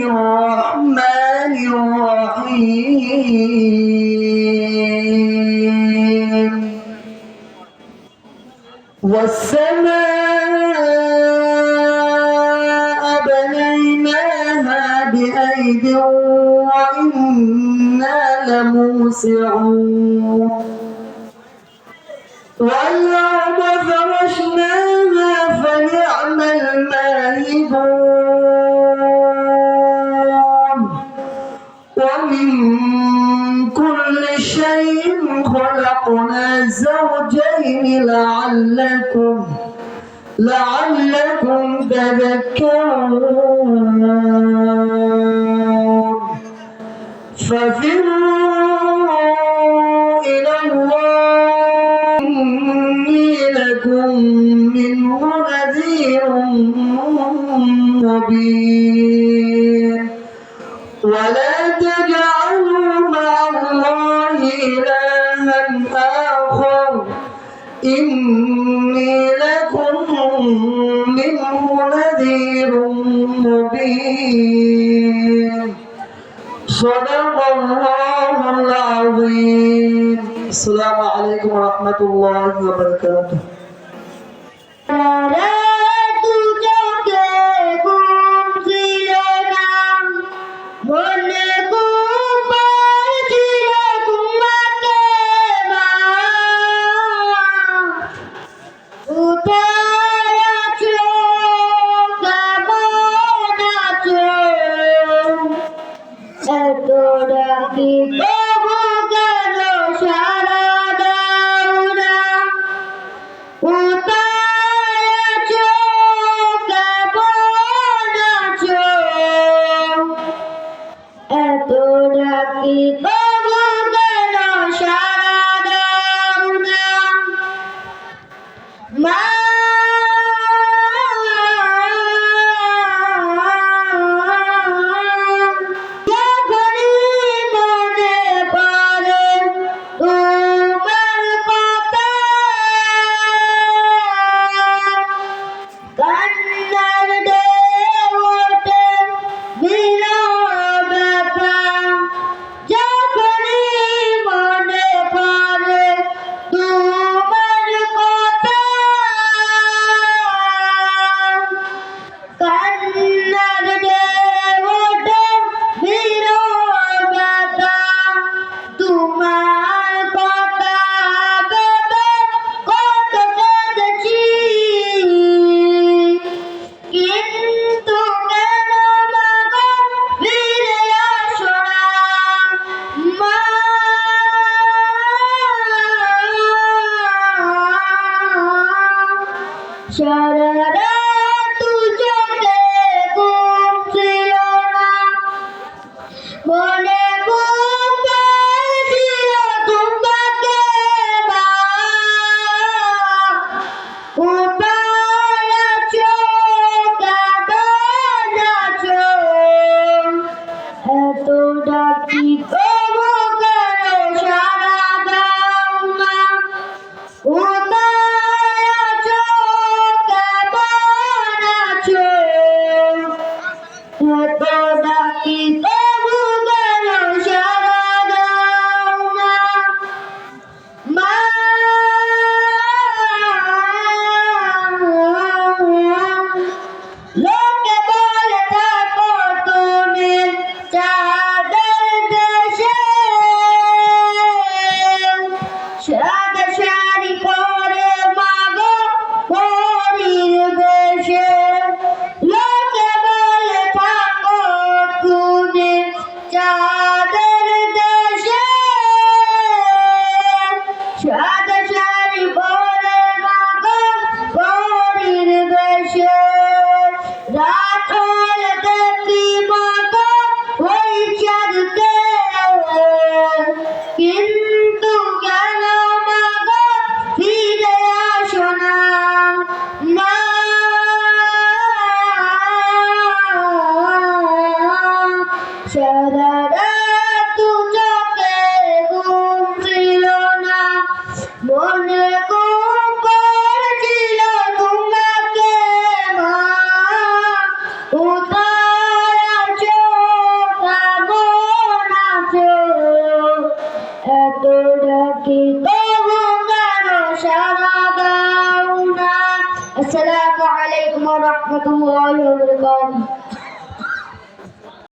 الرحمن الرحيم والسماء بنيناها بأيد وإنا لموسعون والأرض فرشناها فنعم الماهدون ومن كل شيء خلقنا زوجين لعلكم تذكرون ففروا إلى الله إني لكم منه نذير مبين ولا تجعلوا مع الله إلها آخر إني لكم منه نذير مبين صدق الله العظيم السلام عليكم ورحمة الله وبركاته ডাকি তবু মানুষ সাড়া দাও না। আসসালামু আলাইকুম ওয়া রাহমাতুল্লাহি ওয়া বারাকাতুহু।